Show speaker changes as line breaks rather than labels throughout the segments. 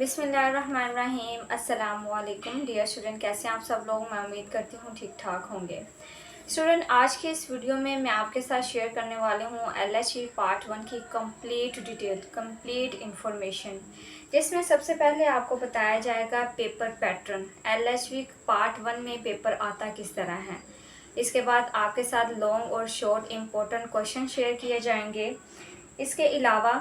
बिस्मिल्लाहिर्रहमानिर्रहीम। अस्सलाम वालेकुम डियर स्टूडेंट, कैसे हैं आप सब लोग। मैं उम्मीद करती हूँ ठीक ठाक होंगे। स्टूडेंट, आज के इस वीडियो में मैं आपके साथ शेयर करने वाली हूँ LHV पार्ट 1 की कंप्लीट डिटेल, कंप्लीट इंफॉर्मेशन, जिसमें सबसे पहले आपको बताया जाएगा पेपर पैटर्न। LHV पार्ट 1 में पेपर आता किस तरह है। इसके बाद आपके साथ लॉन्ग और शॉर्ट इम्पोर्टेंट क्वेश्चन शेयर किए जाएंगे। इसके अलावा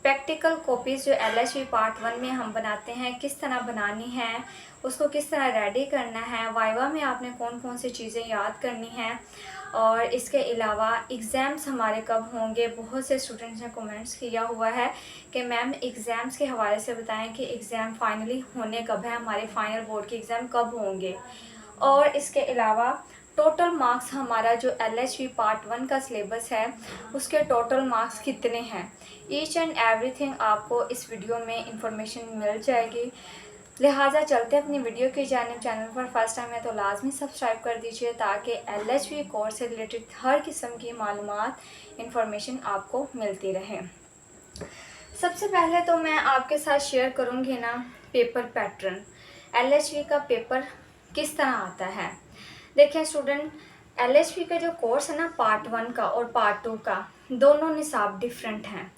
प्रैक्टिकल कॉपीज़ जो LHV पार्ट 1 में हम बनाते हैं किस तरह बनानी है, उसको किस तरह रेडी करना है, वाइवा में आपने कौन कौन सी चीज़ें याद करनी हैं, और इसके अलावा एग्ज़ाम्स हमारे कब होंगे। बहुत से स्टूडेंट्स ने कमेंट्स किया हुआ है कि मैम एग्ज़ाम्स के हवाले से बताएं कि एग्ज़ाम फाइनली होने कब है, हमारे फाइनल बोर्ड के एग्ज़ाम कब होंगे। और इसके अलावा टोटल मार्क्स हमारा जो LHV पार्ट 1 का सिलेबस है उसके टोटल मार्क्स कितने हैं, ईच एंड एवरीथिंग आपको इस वीडियो में इंफॉर्मेशन मिल जाएगी। लिहाजा चलते अपनी वीडियो की जानिब। चैनल पर फर्स्ट टाइम है तो लाजमी सब्सक्राइब कर दीजिए ताकि LHV कोर्स से रिलेटेड हर किस्म की मालूमात इंफॉर्मेशन आपको मिलती रहे। सबसे पहले तो मैं आपके साथ शेयर करूँगी ना पेपर पैटर्न। LHV का पेपर किस तरह आता है। देखिए स्टूडेंट, LHV का जो कोर्स है ना पार्ट 1 का और पार्ट 2 का, दोनों निसाब डिफरेंट हैं,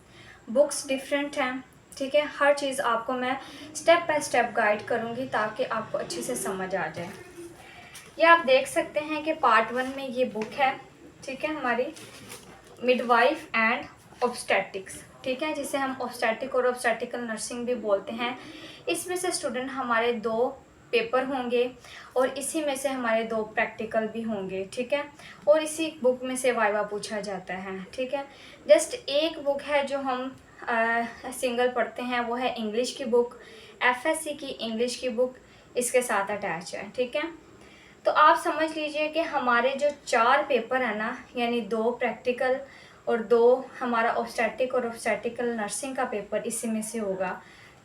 बुक्स डिफरेंट हैं। ठीक है, हर चीज़ आपको मैं स्टेप बाय स्टेप गाइड करूँगी ताकि आपको अच्छे से समझ आ जाए। ये आप देख सकते हैं कि पार्ट 1 में ये बुक है, ठीक है, हमारी मिडवाइफ एंड ऑब्स्टेटिक्स, ठीक है, जिसे हम ऑब्स्टेटिक और ऑब्स्टेटिकल नर्सिंग भी बोलते हैं। इसमें से स्टूडेंट हमारे 2 पेपर होंगे और इसी में से हमारे 2 प्रैक्टिकल भी होंगे, ठीक है, और इसी बुक में से वाइवा पूछा जाता है। ठीक है, जस्ट एक बुक है जो हम सिंगल पढ़ते हैं, वो है इंग्लिश की बुक, FSC की इंग्लिश की बुक इसके साथ अटैच है। ठीक है, तो आप समझ लीजिए कि हमारे जो 4 पेपर है ना, यानी 2 प्रैक्टिकल और 2 हमारा ऑब्स्टेटिक और ऑब्स्टेटिकल नर्सिंग का पेपर इसी में से होगा।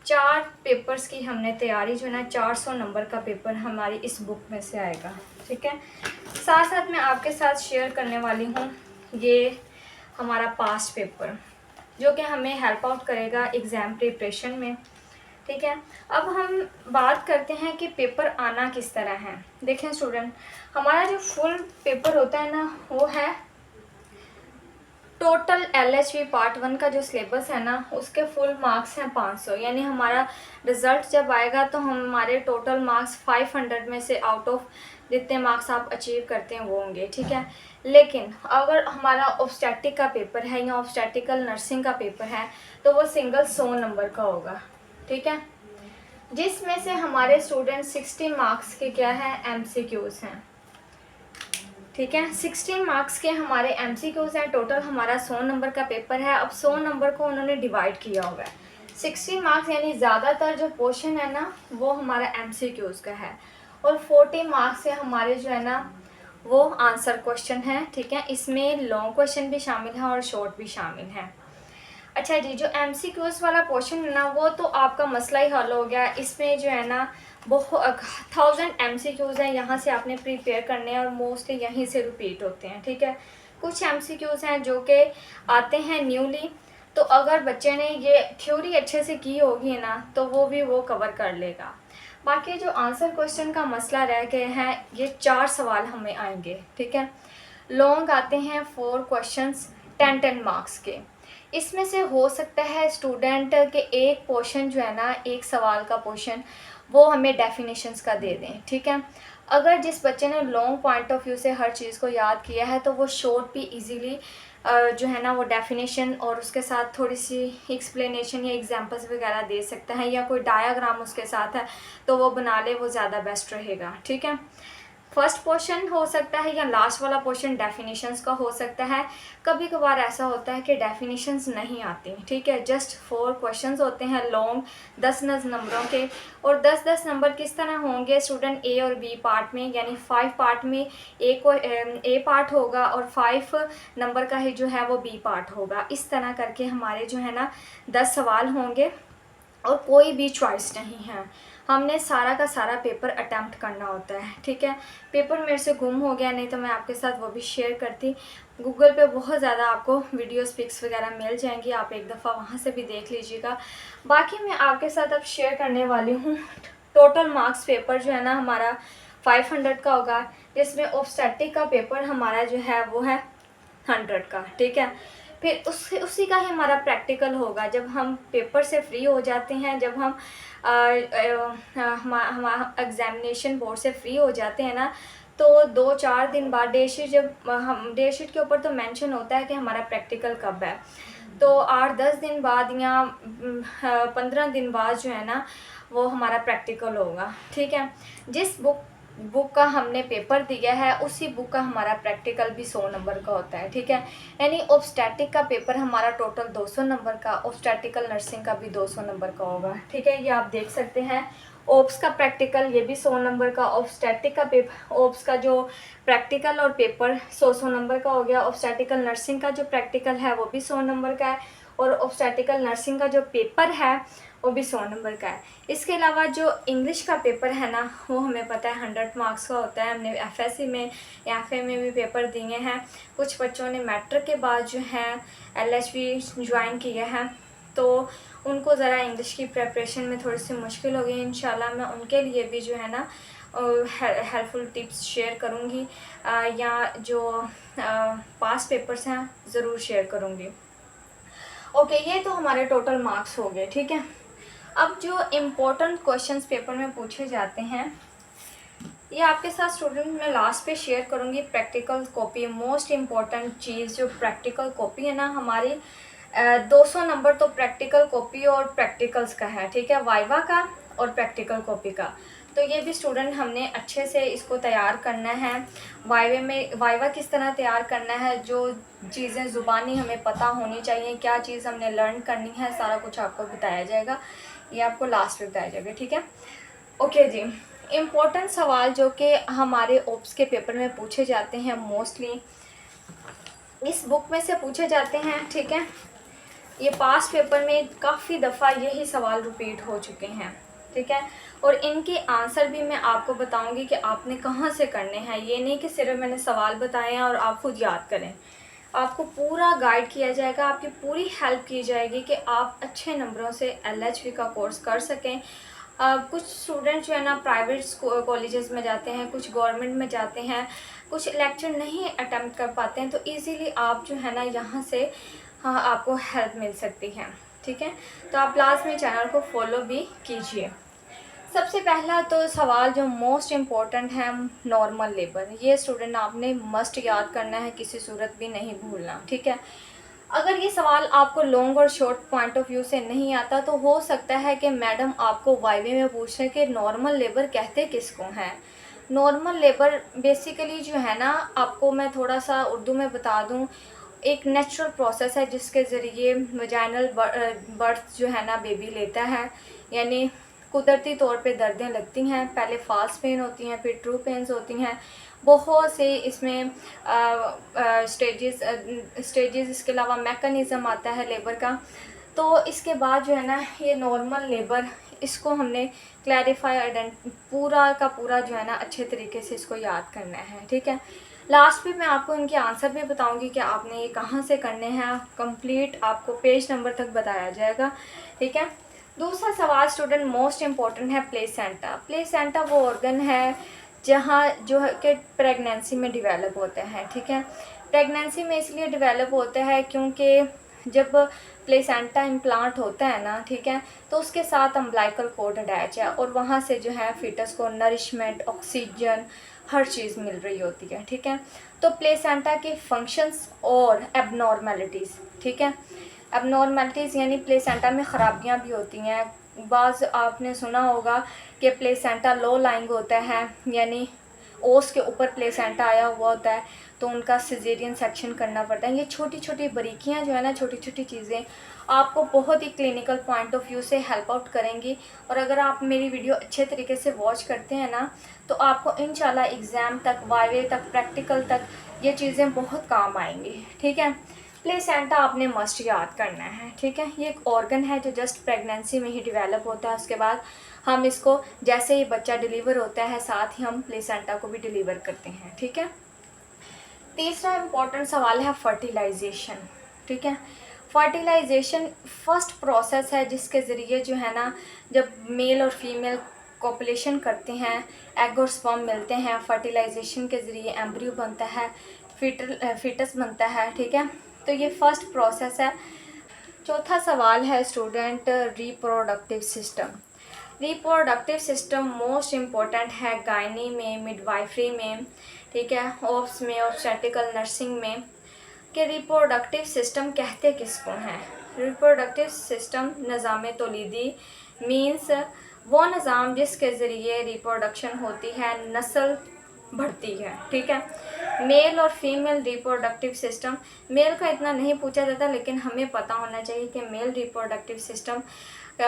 4 पेपर्स की हमने तैयारी जो है ना, 400 नंबर का पेपर हमारी इस बुक में से आएगा। ठीक है, साथ साथ मैं आपके साथ शेयर करने वाली हूँ ये हमारा पास्ट पेपर, जो कि हमें हेल्प आउट करेगा एग्ज़ाम प्रिपरेशन में। ठीक है, अब हम बात करते हैं कि पेपर आना किस तरह है। देखें स्टूडेंट, हमारा जो फुल पेपर होता है ना, वो है टोटल LHV पार्ट 1 का जो सिलेबस है ना, उसके फुल मार्क्स हैं 500। यानी हमारा रिज़ल्ट जब आएगा तो हमारे टोटल मार्क्स 500 में से आउट ऑफ जितने मार्क्स आप अचीव करते हैं वो होंगे। ठीक है, लेकिन अगर हमारा ऑब्स्टेटिक का पेपर है या ऑब्स्टेटिकल नर्सिंग का पेपर है तो वो सिंगल 100 नंबर का होगा। ठीक है, जिसमें से हमारे स्टूडेंट 60 मार्क्स के क्या है, MCQs हैं। ठीक है, 16 मार्क्स के हमारे MCQs हैं। टोटल हमारा 100 नंबर का पेपर है। अब 100 नंबर को उन्होंने डिवाइड किया हुआ है। 16 मार्क्स यानी ज़्यादातर जो पोर्शन है ना वो हमारा MCQs का है, और 40 मार्क्स से हमारे जो है ना वो आंसर क्वेश्चन है। ठीक है, इसमें लॉन्ग क्वेश्चन भी शामिल है और शॉर्ट भी शामिल है। अच्छा जी, जो MCQs वाला पोर्शन है ना वो तो आपका मसला ही हल हो गया। इसमें जो है ना बहुत 1000 MCQs हैं, यहाँ से आपने प्रिपेयर करने हैं और मोस्टली यहीं से रिपीट होते हैं। ठीक है, कुछ MCQs हैं जो कि आते हैं न्यूली, तो अगर बच्चे ने ये थ्योरी अच्छे से की होगी ना तो वो भी वो कवर कर लेगा। बाकी जो आंसर क्वेश्चन का मसला रह गए हैं, ये 4 सवाल हमें आएंगे। ठीक है, लॉन्ग आते हैं 4 क्वेश्चंस 10-10 मार्क्स के। इसमें से हो सकता है स्टूडेंट के एक पोर्शन जो है ना, एक सवाल का पोर्शन वो हमें डेफिनेशंस का दे दें। ठीक है, अगर जिस बच्चे ने लॉन्ग पॉइंट ऑफ व्यू से हर चीज़ को याद किया है तो वो शॉर्ट भी इजीली जो है ना वो डेफिनेशन और उसके साथ थोड़ी सी एक्सप्लेनेशन या एग्जांपल्स वगैरह दे सकता है, या कोई डायग्राम उसके साथ है तो वो बना ले, वो ज़्यादा बेस्ट रहेगा। ठीक है, फर्स्ट पोर्शन हो सकता है या लास्ट वाला पोर्शन डेफिनेशंस का हो सकता है। कभी कभार ऐसा होता है कि डेफिनेशंस नहीं आती। ठीक है, जस्ट 4 क्वेश्चंस होते हैं लॉन्ग 10-10 नंबरों के, और 10-10 नंबर किस तरह होंगे स्टूडेंट, A और B पार्ट में, यानी 5 पार्ट में A पार्ट होगा और 5 नंबर का ही जो है वो B पार्ट होगा। इस तरह करके हमारे जो है ना 10 सवाल होंगे और कोई भी चॉइस नहीं है, हमने सारा का सारा पेपर अटैम्प्ट करना होता है, ठीक है। पेपर मेरे से गुम हो गया, नहीं तो मैं आपके साथ वो भी शेयर करती। गूगल पे बहुत ज़्यादा आपको वीडियोस पिक्स वगैरह मिल जाएंगी, आप एक दफ़ा वहाँ से भी देख लीजिएगा। बाकी मैं आपके साथ अब शेयर करने वाली हूँ टोटल मार्क्स पेपर जो है ना हमारा 500 का होगा, जिसमें ऑब्स्टेटिक का पेपर हमारा जो है वो है 100 का, ठीक है। फिर उसी का ही हमारा प्रैक्टिकल होगा जब हम पेपर से फ्री हो जाते हैं, जब हम हमारा एग्ज़ामिनेशन बोर्ड से फ्री हो जाते हैं ना, तो 2-4 दिन बाद डेटशीट, जब हम डेटशीट के ऊपर तो मेंशन होता है कि हमारा प्रैक्टिकल कब है, तो 8-10 दिन बाद या 15 दिन बाद जो है ना वो हमारा प्रैक्टिकल होगा, ठीक है। जिस बुक का हमने पेपर दिया है उसी बुक का हमारा प्रैक्टिकल भी 100 नंबर का होता है, ठीक है। यानी ऑब्स्टैटिक का पेपर हमारा टोटल 200 नंबर का, ऑब्स्टैटिकल नर्सिंग का भी 200 नंबर का होगा, ठीक है। ये आप देख सकते हैं। ओप्स का प्रैक्टिकल ये भी 100 नंबर का, ऑब्स्टैटिक का पेपर, ओप्स का जो प्रैक्टिकल और पेपर 100 नंबर का हो गया। ऑब्स्टैटिकल नर्सिंग का जो प्रैक्टिकल है वो भी 100 नंबर का है, और ऑब्स्टैटिकल नर्सिंग का जो पेपर है वो भी 100 नंबर का है। इसके अलावा जो इंग्लिश का पेपर है ना वो हमें पता है 100 मार्क्स का होता है। हमने एफएससी में या एफए में भी पेपर दिए हैं। कुछ बच्चों ने मैट्रिक के बाद जो है एलएचबी ज्वाइन किया है, तो उनको ज़रा इंग्लिश की प्रिपरेशन में थोड़ी सी मुश्किल हो गई। इंशाल्लाह मैं उनके लिए भी जो है ना हेल्पफुल टिप्स शेयर करूँगी, या जो पास पेपर्स हैं ज़रूर शेयर करूँगी। ओके, ये तो हमारे टोटल मार्क्स हो गए, ठीक है। अब जो इम्पोर्टेंट क्वेश्चंस पेपर में पूछे जाते हैं ये आपके साथ स्टूडेंट मैं लास्ट पे शेयर करूँगी। प्रैक्टिकल कॉपी मोस्ट इम्पॉर्टेंट चीज़, जो प्रैक्टिकल कॉपी है ना हमारी 200 नंबर तो प्रैक्टिकल कॉपी और प्रैक्टिकल्स का है, ठीक है, वाइवा का और प्रैक्टिकल कॉपी का। तो ये भी स्टूडेंट हमने अच्छे से इसको तैयार करना है। वाइवा किस तरह तैयार करना है, जो चीज़ें ज़ुबानी हमें पता होनी चाहिए, क्या चीज़ हमने लर्न करनी है, सारा कुछ आपको बताया जाएगा। ये आपको लास्ट में बताया जाएगा, ठीक है। ओके जी, इम्पोर्टेंट सवाल जो कि हमारे ओप्स के पेपर में पूछे जाते हैं, मोस्टली इस बुक में से पूछे जाते हैं, ठीक है। ये पास पेपर में काफ़ी दफ़ा यही सवाल रिपीट हो चुके हैं, ठीक है। और इनके आंसर भी मैं आपको बताऊंगी कि आपने कहाँ से करने हैं। ये नहीं कि सिर्फ मैंने सवाल बताए हैं और आप खुद याद करें। आपको पूरा गाइड किया जाएगा, आपकी पूरी हेल्प की जाएगी कि आप अच्छे नंबरों से एलएचबी का कोर्स कर सकें। कुछ स्टूडेंट जो है ना प्राइवेट कॉलेजेस में जाते हैं, कुछ गवर्नमेंट में जाते हैं, कुछ लेक्चर नहीं अटेम्प्ट कर पाते हैं, तो इजीली आप जो है ना यहाँ से हाँ आपको हेल्प मिल सकती है, ठीक है। तो आप लाजमी चैनल को फॉलो भी कीजिए। सबसे पहला तो सवाल जो मोस्ट इम्पॉर्टेंट है, नॉर्मल लेबर। ये स्टूडेंट आपने मस्ट याद करना है, किसी सूरत भी नहीं भूलना, ठीक है। अगर ये सवाल आपको लॉन्ग और शॉर्ट पॉइंट ऑफ व्यू से नहीं आता तो हो सकता है कि मैडम आपको वाइवे में पूछ रहे कि नॉर्मल लेबर कहते किसको हैं। नॉर्मल लेबर बेसिकली जो है ना, आपको मैं थोड़ा सा उर्दू में बता दूं, एक नेचुरल प्रोसेस है जिसके ज़रिए वजाइनल बर्थ जो है ना बेबी लेता है। यानी कुदरती तौर पे दर्दें लगती हैं, पहले फास्ट पेन होती हैं, फिर ट्रू पेन्स होती हैं, बहुत से इसमें स्टेजेस इसके अलावा मैकेनिज़्म आता है लेबर का। तो इसके बाद जो है ना ये नॉर्मल लेबर, इसको हमने क्लैरिफाई पूरा का पूरा जो है ना अच्छे तरीके से इसको याद करना है, ठीक है। लास्ट में मैं आपको इनके आंसर भी बताऊंगी कि आपने ये कहाँ से करने हैं, कंप्लीट आपको पेज नंबर तक बताया जाएगा, ठीक है। दूसरा सवाल स्टूडेंट मोस्ट इम्पॉर्टेंट है, प्लेसेंटा। प्लेसेंटा वो ऑर्गन है जहाँ जो है कि प्रेगनेंसी में डेवलप होता है, ठीक है। प्रेगनेंसी में इसलिए डेवलप होता है क्योंकि जब प्लेसेंटा इम्प्लांट होता है ना, ठीक है, तो उसके साथ अम्बिलिकल कॉर्ड अटैच है और वहाँ से जो है फीटस को नरिशमेंट, ऑक्सीजन, हर चीज़ मिल रही होती है, ठीक है। तो प्लेसेंटा के फंक्शंस और एबनॉर्मेलिटीज़, ठीक है। एबनॉर्मेलिटीज़ यानी प्लेसेंटा में ख़राबियाँ भी होती हैं। बाज़ आपने सुना होगा कि प्लेसेंटा लो लाइंग होता है, यानी ओस के ऊपर प्लेसेंटा आया हुआ होता है, तो उनका सिजेरियन सेक्शन करना पड़ता है। ये छोटी छोटी बारीकियाँ जो है ना, छोटी छोटी चीज़ें आपको बहुत ही क्लिनिकल पॉइंट ऑफ व्यू से हेल्प आउट करेंगी। और अगर आप मेरी वीडियो अच्छे तरीके से वॉच करते हैं ना, तो आपको इंशाल्लाह एग्ज़ाम तक, वाइवे तक, प्रैक्टिकल तक ये चीज़ें बहुत काम आएंगी, ठीक है। प्लेसेंटा आपने मस्ट याद करना है, ठीक है। ये एक ऑर्गन है जो जस्ट प्रेगनेंसी में ही डेवलप होता है। उसके बाद हम इसको जैसे ही बच्चा डिलीवर होता है साथ ही हम प्लेसेंटा को भी डिलीवर करते हैं, ठीक है। तीसरा इम्पोर्टेंट सवाल है फर्टिलाइजेशन, ठीक है। फर्टिलाइजेशन फर्स्ट प्रोसेस है जिसके ज़रिए जो है ना, जब मेल और फीमेल कॉपुलेशन करते हैं, एग और स्पर्म मिलते हैं, फर्टिलाइजेशन के ज़रिए एम्ब्रियो बनता है, फीटस बनता है, ठीक है। तो ये फर्स्ट प्रोसेस है। चौथा सवाल है student reproductive system. Reproductive system most important है गायनी में, मिडवाइफरी में, ठीक है, ऑब्स में, ऑब्स्टेट्रिकल नर्सिंग में, कि रिप्रोडक्टिव सिस्टम कहते किसको हैं। रिप्रोडक्टिव सिस्टम निज़ाम तौलीदी मीन्स वो निज़ाम जिसके ज़रिए रिप्रोडक्शन होती है, नस्ल बढ़ती है, ठीक है। मेल और फीमेल रिप्रोडक्टिव सिस्टम, मेल का इतना नहीं पूछा जाता लेकिन हमें पता होना चाहिए कि मेल रिप्रोडक्टिव सिस्टम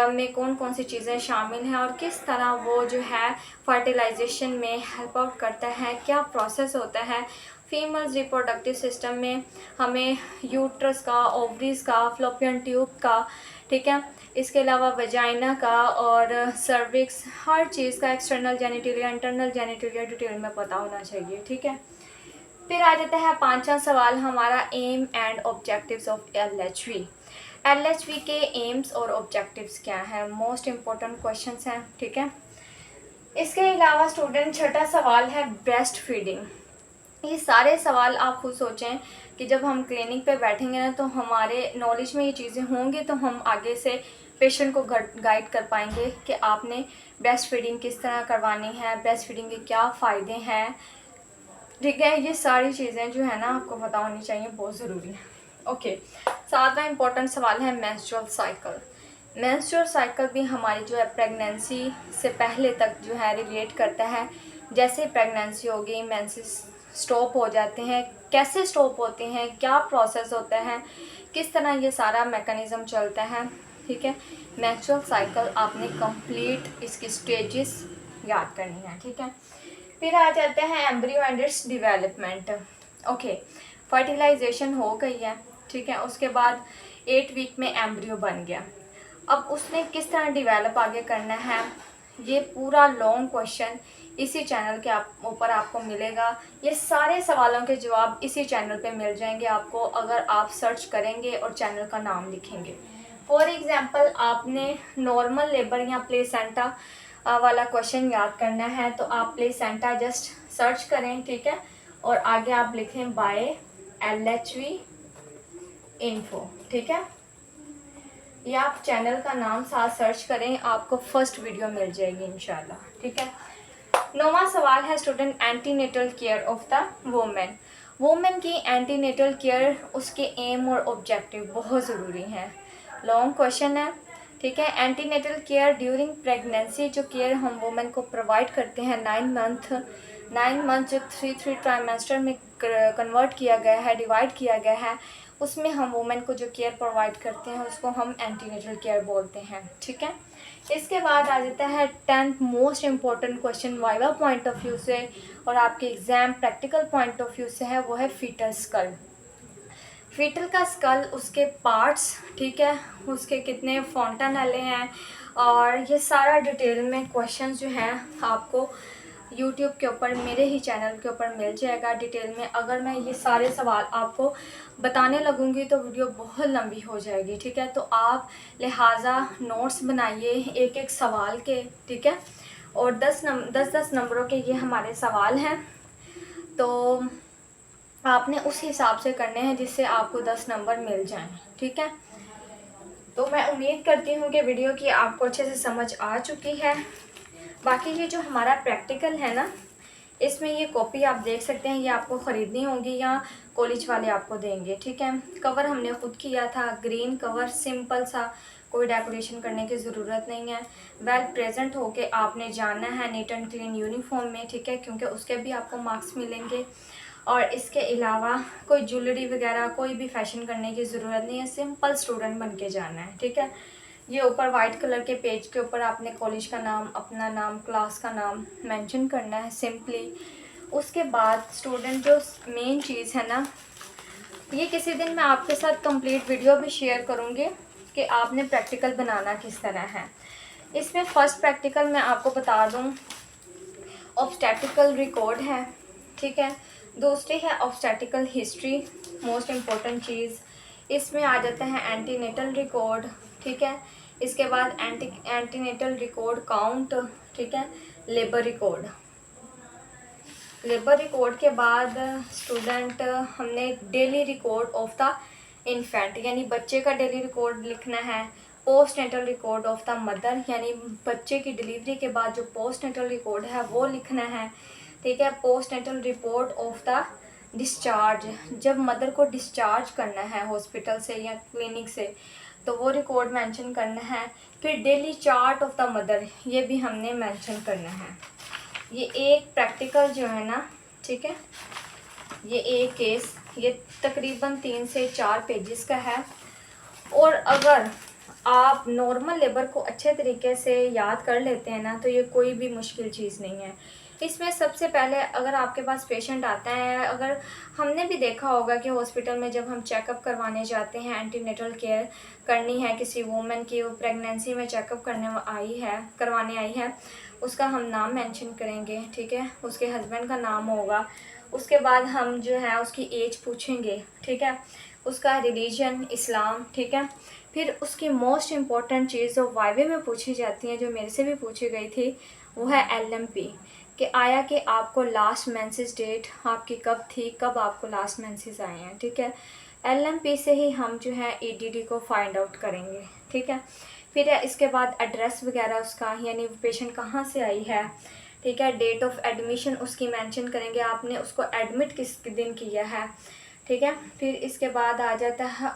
में कौन कौन सी चीज़ें शामिल हैं और किस तरह वो जो है फर्टिलाइजेशन में हेल्प आउट करता है, क्या प्रोसेस होता है। फीमेल रिप्रोडक्टिव सिस्टम में हमें यूट्रस का, ओवरीज का, फ्लोपियन ट्यूब का, ठीक है, इसके अलावा वजाइना का और सर्विक्स, हर चीज़ का, external genitalia, internal genitalia detail में पता होना चाहिए, ठीक है। फिर आ जाता है पांचवा सवाल हमारा, aim and objectives of LHV। LHV के एम्स और ऑब्जेक्टिव्स क्या हैं, मोस्ट इम्पोर्टेंट क्वेश्चंस हैं, ठीक है। इसके अलावा स्टूडेंट छठा सवाल है ब्रेस्ट फीडिंग। ये सारे सवाल आप खुद सोचें कि जब हम क्लिनिक पे बैठेंगे ना तो हमारे नॉलेज में ये चीज़ें होंगी तो हम आगे से पेशेंट को गाइड कर पाएंगे कि आपने ब्रेस्ट फीडिंग किस तरह करवानी है, ब्रेस्ट फीडिंग के क्या फ़ायदे हैं, ठीक है। ये सारी चीज़ें जो है ना आपको पता होनी चाहिए, बहुत ज़रूरी है। ओके, सातवां इम्पोर्टेंट सवाल है मेंस्ट्रुअल साइकिल। मेंस्ट्रुअल साइकिल भी हमारी जो है प्रेगनेंसी से पहले तक जो है रिलेट करता है। जैसे प्रेगनेंसी हो गई, मेंसेस स्टॉप हो जाते हैं, कैसे स्टॉप होते हैं, क्या प्रोसेस होता है, किस तरह ये सारा मैकेनिज़्म चलता है, ठीक है। मेंस्ट्रुअल साइकिल आपने कंप्लीट इसकी स्टेजेस याद करनी है, ठीक है। फिर आ जाते हैं embryo and its development. Okay, fertilisation हो गई है, ठीक है। उसके बाद 8 वीक में एम्ब्रियो बन गया। अब उसने किस तरह डेवलप आगे करना है, ये पूरा लॉन्ग क्वेश्चन इसी चैनल के ऊपर आपको मिलेगा। ये सारे सवालों के जवाब इसी चैनल पे मिल जाएंगे आपको अगर आप सर्च करेंगे और चैनल का नाम लिखेंगे। फॉर एग्ज़ाम्पल आपने नॉर्मल लेबर या प्लेसेंटा वाला क्वेश्चन याद करना है तो आप प्लेसेंटा जस्ट सर्च करें, ठीक है, और आगे आप लिखें बाय LHV इन्फो, ठीक है। या आप चैनल का नाम साथ सर्च करें, आपको फर्स्ट वीडियो मिल जाएगी इंशाल्लाह, ठीक है। 9वां सवाल है student antenatal care of the women. Women की एंटीनेटल केयर, उसके एम और ऑब्जेक्टिव बहुत ज़रूरी हैं। लॉन्ग क्वेश्चन है, ठीक है। एंटीनेटल केयर ड्यूरिंग प्रेगनेंसी, जो केयर हम वुमेन को प्रोवाइड करते हैं 9 मंथ जो 3 ट्राइमेस्टर में कन्वर्ट किया गया है, डिवाइड किया गया है, उसमें हम वुमेन को जो केयर प्रोवाइड करते हैं उसको हम एंटीनेटल केयर बोलते हैं, ठीक है। इसके बाद आ जाता है 10th most important question viva point of view से और आपके exam practical point of view से है, वो है फीटल स्कल। फीटल का स्कल, उसके पार्ट्स, ठीक है, उसके कितने फॉन्टानेले हैं और ये सारा डिटेल में क्वेश्चंस जो हैं आपको यूट्यूब के ऊपर मेरे ही चैनल के ऊपर मिल जाएगा डिटेल में। अगर मैं ये सारे सवाल आपको बताने लगूंगी तो वीडियो बहुत लंबी हो जाएगी, ठीक है। तो आप लिहाजा नोट्स बनाइए एक एक सवाल के, ठीक है, और 10 नंबरों के ये हमारे सवाल हैं, तो आपने उस हिसाब से करने हैं जिससे आपको 10 नंबर मिल जाएं, ठीक है। तो मैं उम्मीद करती हूँ कि वीडियो की आपको अच्छे से समझ आ चुकी है। बाकी ये जो हमारा प्रैक्टिकल है ना, इसमें ये कॉपी आप देख सकते हैं, ये आपको ख़रीदनी होगी या कॉलेज वाले आपको देंगे, ठीक है। कवर हमने खुद किया था, ग्रीन कवर, सिंपल सा, कोई डेकोरेशन करने की ज़रूरत नहीं है। वेल प्रेजेंट होके आपने जाना है नीट एंड क्लीन यूनिफॉर्म में, ठीक है, क्योंकि उसके भी आपको मार्क्स मिलेंगे। और इसके अलावा कोई ज्वेलरी वगैरह कोई भी फैशन करने की ज़रूरत नहीं है, सिंपल स्टूडेंट बन के जाना है, ठीक है। ये ऊपर वाइट कलर के पेज के ऊपर आपने कॉलेज का नाम, अपना नाम, क्लास का नाम मेंशन करना है सिंपली। उसके बाद स्टूडेंट जो मेन चीज़ है ना, ये किसी दिन मैं आपके साथ कंप्लीट वीडियो भी शेयर करूँगी कि आपने प्रैक्टिकल बनाना किस तरह है। इसमें फ़र्स्ट प्रैक्टिकल मैं आपको बता दूँ, ऑब्स्टेटिकल रिकॉर्ड है, ठीक है। दूसरी है ऑब्स्टेटिकल हिस्ट्री, मोस्ट इम्पोर्टेंट चीज़। इसमें आ जाता है एंटीनेटल रिकॉर्ड, ठीक है। इसके बाद एंटीनेटल रिकॉर्ड काउंट, ठीक है। लेबर रिकॉर्ड, लेबर रिकॉर्ड के बाद स्टूडेंट हमने daily record of the infant यानी बच्चे का डेली रिकॉर्ड लिखना है। Post natal record of the mother यानी बच्चे की डिलीवरी के बाद जो पोस्ट नेटल रिकॉर्ड है वो लिखना है, ठीक है। Post natal report of the discharge, जब मदर को डिस्चार्ज करना है हॉस्पिटल से या क्लिनिक से तो वो रिकॉर्ड मेंशन करना है। फिर daily chart of the mother, ये भी हमने मेंशन करना है। ये एक प्रैक्टिकल जो है ना, ठीक है, ये एक केस ये तकरीबन 3 से 4 पेजेस का है। और अगर आप नॉर्मल लेबर को अच्छे तरीके से याद कर लेते हैं ना तो ये कोई भी मुश्किल चीज़ नहीं है। इसमें सबसे पहले अगर आपके पास पेशेंट आता है, अगर हमने भी देखा होगा कि हॉस्पिटल में जब हम चेकअप करवाने जाते हैं, एंटीनेटल केयर करनी है किसी वूमेन की, वो प्रेगनेंसी में चेकअप करवाने आई है, उसका हम नाम मेंशन करेंगे, ठीक है। उसके हस्बैंड का नाम होगा। उसके बाद हम जो है उसकी एज पूछेंगे, ठीक है। उसका रिलीजन इस्लाम, ठीक है। फिर उसकी मोस्ट इम्पॉर्टेंट चीज़ जो वाइवे में पूछी जाती है, जो मेरे से भी पूछी गई थी, वो है LMP कि आया कि आपको लास्ट मेंसेस डेट आपकी कब थी, कब आपको लास्ट मेंसेस आए हैं, ठीक है। LMP से ही हम जो है EDD को फाइंड आउट करेंगे, ठीक है। फिर इसके बाद एड्रेस वगैरह उसका यानी पेशेंट कहाँ से आई है, ठीक है। डेट ऑफ एडमिशन उसकी मेंशन करेंगे, आपने उसको एडमिट किस दिन किया है, ठीक है। फिर इसके बाद आ जाता है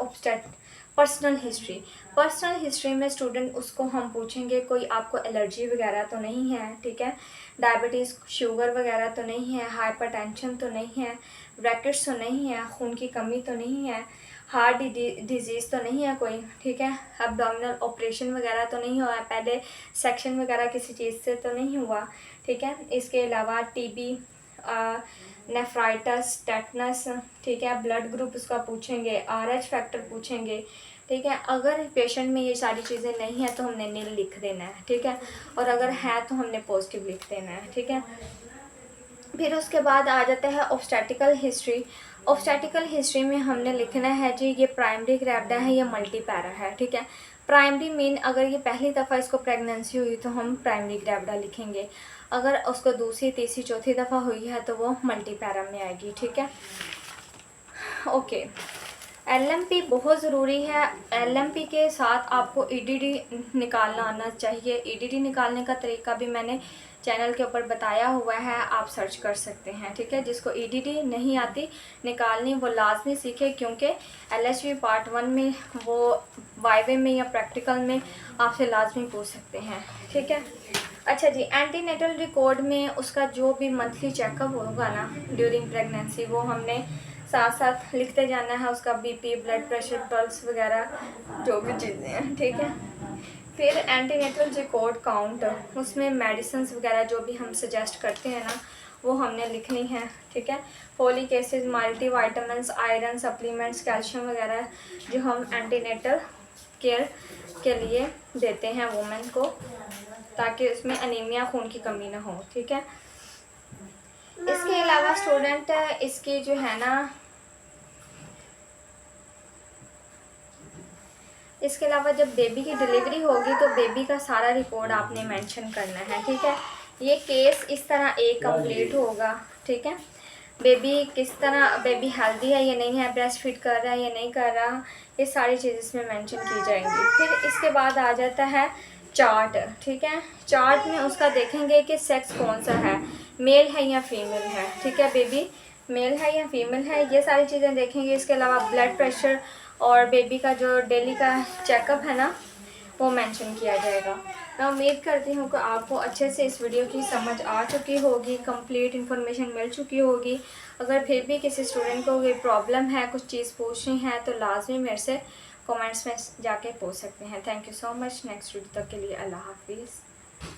पर्सनल हिस्ट्री। पर्सनल हिस्ट्री में स्टूडेंट उसको हम पूछेंगे कोई आपको एलर्जी वगैरह तो नहीं है, ठीक है। डायबिटीज़ शुगर वगैरह तो नहीं है, हाइपरटेंशन तो नहीं है, ब्रैकेट्स तो नहीं है, खून की कमी तो नहीं है, हार्ट डिजीज़ तो नहीं है कोई, ठीक है। एब्डोमिनल ऑपरेशन वगैरह तो नहीं हुआ है, पहले सेक्शन वगैरह किसी चीज़ से तो नहीं हुआ, ठीक है। इसके अलावा TB, नेफ्राइटिस, टेटनस, ठीक है। ब्लड ग्रुप उसका पूछेंगे, RH फैक्टर पूछेंगे, ठीक है। अगर पेशेंट में ये सारी चीज़ें नहीं है तो हमने नील लिख देना है, ठीक है। और अगर है तो हमने पॉजिटिव लिख देना है, ठीक है। फिर उसके बाद आ जाता है ऑब्स्टेटिकल हिस्ट्री। ऑब्स्टेटिकल हिस्ट्री में हमने लिखना है जी ये प्राइमरी ग्रैविडा है या मल्टी पैरा है, ठीक है। प्राइमरी मीन अगर ये पहली दफ़ा इसको प्रेगनेंसी हुई तो हम प्राइमरी ग्रैविडा लिखेंगे, अगर उसको दूसरी तीसरी चौथी दफ़ा हुई है तो वो मल्टी पैरा में आएगी, ठीक है। ओके, LMP बहुत ज़रूरी है। LMP के साथ आपको EDD निकालना आना चाहिए। EDD निकालने का तरीका भी मैंने चैनल के ऊपर बताया हुआ है, आप सर्च कर सकते हैं, ठीक है। जिसको EDD नहीं आती निकालनी वो लाजमी सीखे, क्योंकि LHV पार्ट 1 में वो वाइवे में या प्रैक्टिकल में आपसे लाजमी पूछ सकते हैं, ठीक है। अच्छा जी, एंटीनेटल रिकॉर्ड में उसका जो भी मंथली चेकअप होगा ना ड्यूरिंग प्रेगनेंसी वो हमने साथ साथ लिखते जाना है, उसका BP, ब्लड प्रेशर, पल्स वगैरह जो भी चीज़ें हैं, ठीक है। फिर एंटीनेटल रिकॉर्ड काउंट, उसमें मेडिसिन वगैरह जो भी हम सजेस्ट करते हैं ना वो हमने लिखनी है, ठीक है। Folic acid, multi vitamin, iron supplements, calcium वगैरह जो हम एंटीनेटल केयर के लिए देते हैं वुमेन को, ताकि उसमें अनीमिया खून की कमी ना हो, ठीक है। इसके अलावा स्टूडेंट इसकी जो है ना, इसके अलावा जब बेबी की डिलीवरी होगी तो बेबी का सारा रिकॉर्ड आपने मेंशन करना है, ठीक है। ये केस इस तरह एक कंप्लीट होगा, ठीक है। बेबी किस तरह, बेबी हेल्दी है या नहीं है, ब्रेस्ट फीड कर रहा है या नहीं कर रहा, ये सारी चीज़ इसमें मेंशन की जाएंगी। फिर इसके बाद आ जाता है चार्ट, ठीक है। चार्ट में उसका देखेंगे कि सेक्स कौन सा है, मेल है या फीमेल है, ठीक है। बेबी मेल है या फीमेल है, ये सारी चीज़ें देखेंगे। इसके अलावा ब्लड प्रेशर और बेबी का जो डेली का चेकअप है ना वो मेंशन किया जाएगा। मैं उम्मीद करती हूँ कि आपको अच्छे से इस वीडियो की समझ आ चुकी होगी, कंप्लीट इन्फॉर्मेशन मिल चुकी होगी। अगर फिर भी किसी स्टूडेंट को कोई प्रॉब्लम है, कुछ चीज़ पूछनी है तो लाजमी मेरे से कमेंट्स में जाके पूछ सकते हैं। Thank you so much. Next video तक के लिए अल्लाह हाफिज़।